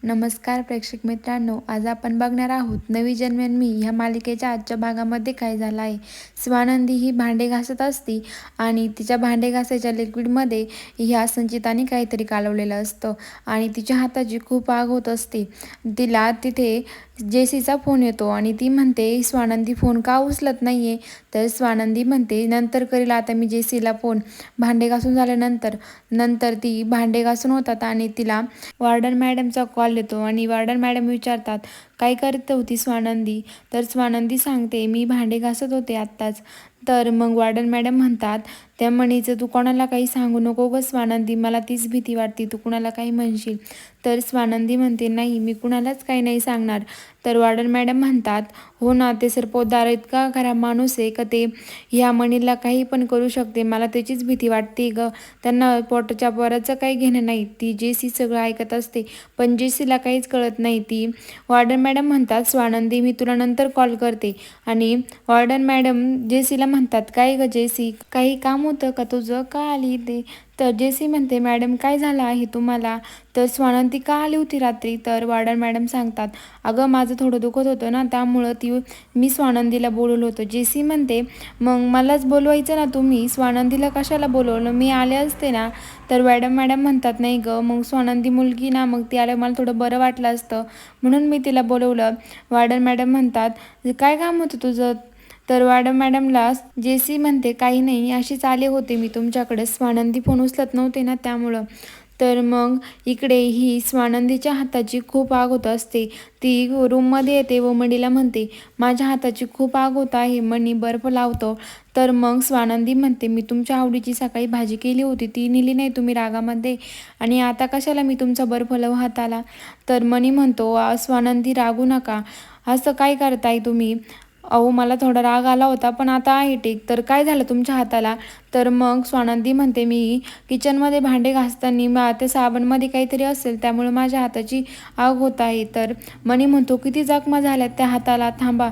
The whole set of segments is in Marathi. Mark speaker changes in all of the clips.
Speaker 1: नमस्कार प्रेक्षक मित्रांनो, आज आपण बघणार आहोत नवी जन्मेन मी ह्या मालिकेच्या आजच्या भागामध्ये काय झालं आहे. स्वानंदी ही भांडे घासत असती आणि तिच्या भांडे घासायच्या लिक्विडमध्ये ह्या संचिताने काहीतरी कालवलेलं असतं आणि तिच्या हाताची खूप आग होत असते. तिला तिथे जेसीचा फोन येतो आणि ती म्हणते, स्वानंदी फोन का उचलत नाहीये. तर स्वानंदी म्हणते, नंतर करील आता मी जेसीला फोन. भांडे घासून झाल्यानंतर ती भांडे घासून होतात आणि तिला वॉर्डन मॅडमचा कॉल येतो आणि वॉर्डन मॅडम विचारतात, काय करत होती स्वानंदी. तर स्वानंदी सांगते, मी भांडे घासत होते आत्ताच. तर मग वॉर्डन मॅडम म्हणतात, त्या म्हणीचं तू कोणाला काही सांगू नको गं स्वानंदी, मला तीच भीती वाटते तू कुणाला काही म्हणशील. तर स्वानंदी म्हणते, नाही मी कुणालाच काही नाही सांगणार. तर वॉर्डन मॅडम म्हणतात, हो ना, ते सरपोतदार इतका खराब माणूस आहे का ते ह्या मणीला काही पण करू शकते, मला त्याचीच भीती वाटते गं. त्यांना पोटाच्या पोराचं काही घेणं नाही. ती जेसी सगळं ऐकत असते पण जेसीला काहीच कळत नाही. ती वॉर्डन मॅडम म्हणतात, स्वानंदी मी तुला नंतर कॉल करते. आणि वॉर्डन मॅडम जेसीला म्हणतात, काय गं जेसी, काही काम होतं का तुझं, का आली ते. तर जेसी म्हणते, मॅडम काय झालं आहे तुम्हाला. तर स्वानंदी का आली होती रात्री. तर वॉर्डन मॅडम सांगतात, अगं माझं थोडं दुखत होतं ना त्यामुळं मी स्वानंदीला बोलवलं होतं. जेसी म्हणते, मग मलाच बोलवायचं ना तुम्ही, स्वानंदीला कशाला बोलवलं, मी आले असते ना. तर मॅडम म्हणतात, नाही गं मग स्वानंदी मुलगी ना, मग ती आल्यावर मला थोडं बरं वाटलं असतं म्हणून मी तिला बोलवलं. वॉर्डन मॅडम म्हणतात, काय काम होतं तुझं. तर वॉर्डन मॅडमला जेसी म्हणते, काही नाही, अशीच आले होते मी तुमच्याकडे, स्वानंदी फोन उचलत नव्हते ना त्यामुळं. तर मग इकडे ही स्वानंदीच्या हाताची खूप आग होत असते. ती रूममध्ये येते व मणीला म्हणते, माझ्या हाताची खूप आग होत आहे, मणी बर्फ लावतो. तर मग स्वानंदी म्हणते, मी तुमच्या आवडीची सकाळी भाजी केली होती ती नेली नाही तुम्ही रागामध्ये आणि आता कशाला मी तुमचा बर्फ लावू हाताला. तर मणी म्हणतो, स्वानंदी रागू नका, असं काय करताय तुम्ही. अहो मला थोडा राग आला होता पण आता आहे ठीक. तर काय झालं तुमच्या हाताला. तर मग स्वानंदी म्हणते, मी किचनमध्ये भांडे घासताना ते साबणमध्ये काहीतरी असेल त्यामुळे माझ्या हाताची आग होत आहे. तर मणी म्हणतो, किती जखमा झाल्यात त्या हाताला, थांबा.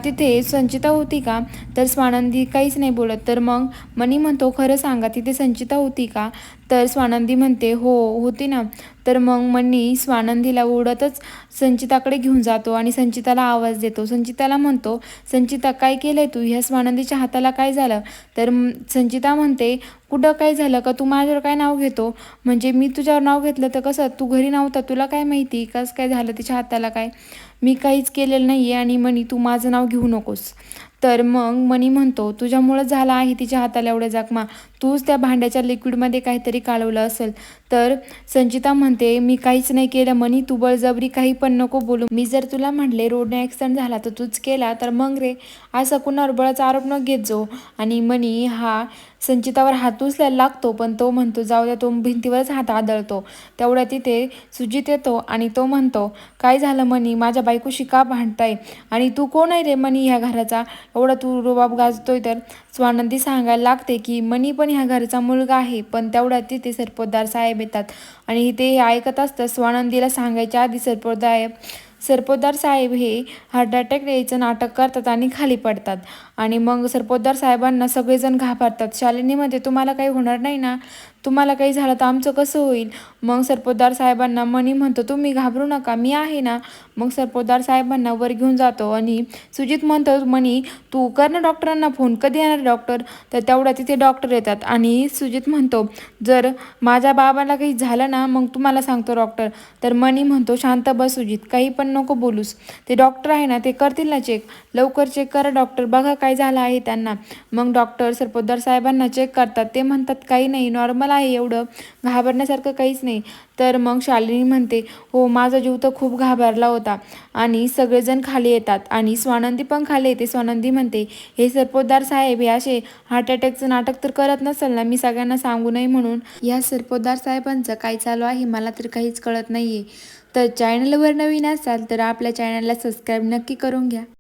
Speaker 1: तिथे संचिता होती का. तर स्वानंदी काहीच नाही बोलत. तर मग मणी म्हणतो, खरं सांगा तिथे संचिता होती का. तर स्वानंदी म्हणते, हो होती ना. तर मग मणी स्वानंदीला उडतच संचिताकडे घेऊन जातो आणि संचिताला आवाज देतो. संचिताला म्हणतो, संचिता काय केलंय तू, ह्या स्वानंदीच्या हाताला काय झालं. तर संचिता म्हणते, कुठं काय झालं का, तू माझ्यावर काय नाव घेतो, म्हणजे मी तुझ्यावर नाव घेतलं तर कसं, तू घरी नव्हता तुला काय माहिती कसं काय झालं तिच्या हाताला काय, मी काहीच केलेलं नाही आहे आणि मणी तू माझं नाव घेऊ नकोस. तर मग मणी म्हणतो, तुझ्यामुळं झाला आहे तिच्या हाताला एवढ्या जखमा, तूच त्या भांड्याच्या लिक्विडमध्ये काहीतरी कालवलं असेल. तर संचिता म्हणते, मी काहीच नाही केलं मणी, तू बळजबरी काही पण नको बोलू, मी जर तुला म्हटले रोडने ॲक्सिडेंट झाला तर तूच केला तर मग रे, असं कुणावर बळाचा आरोप न घेत जो. आणि मणी हा संचितावर हात उचलायला लागतो पण तो म्हणतो, जाऊ द्या, तो भिंतीवरच हात आदळतो. तेवढ्या तिथे सुजित येतो आणि तो म्हणतो, काय झालं मणी, माझ्या बायकोशी का भांडताय आणि तू कोण आहे रे मणी ह्या घराचा, एवढा तू रुबाब गाजतोय. तर स्वानंदी सांगायला लागते की मणी पण ह्या घरचा मुलगा आहे. पण तेवढ्यात तिथे सरपोतदार साहेब येतात आणि ते ऐकत असतात. स्वानंदीला सांगायच्या आधी सरपोतदार साहेब हे हार्ट अटॅक द्यायचं नाटक करतात आणि खाली पडतात आणि मग सरपोतदार साहेबांना सगळेजण घाबरतात. शालिनीमध्ये तुम्हाला काही होणार नाही ना, तुम्हाला काही झालं तर आमचं कसं होईल. मग सरपोतदार साहेबांना मणी म्हणतो, तुम्ही घाबरू नका, मी आहे ना. मग सरपोतदार साहेबांना वर घेऊन जातो आणि सुजित म्हणतो, मणी तू कर ना डॉक्टरांना फोन, कधी येणार डॉक्टर. तर तेवढ्या तिथे डॉक्टर येतात आणि सुजित म्हणतो, जर माझ्या बाबाला काही झालं ना मग तुम्हाला सांगतो डॉक्टर. तर मणी म्हणतो, शांत बस सुजित, काही पण नको बोलूस, ते डॉक्टर आहे ना ते करतील ना चेक, लवकर चेक करा डॉक्टर, बघा काय झालं आहे त्यांना. मग डॉक्टर सरपोतदार साहेबांना चेक करतात. ते म्हणतात, काही नाही, नॉर्मल आहे, एवढं घाबरण्यासारखं काहीच नाही. तर मग शालिनी म्हणते, हो माझा जीव तर खूप घाबरला होता. आणि सगळेजण खाली येतात आणि स्वानंदी पण खाली येते. स्वानंदी म्हणते, हे सरपोतदार साहेब हे असे हार्ट अटॅकचं नाटक तर करत नसेल ना, मी सगळ्यांना सांगू नये म्हणून. या सरपोतदार साहेबांचं काय चालू आहे मला तर काहीच कळत नाही आहे. तर चॅनलवर नवीन असाल तर आपल्या चॅनलला सबस्क्राईब नक्की करून घ्या.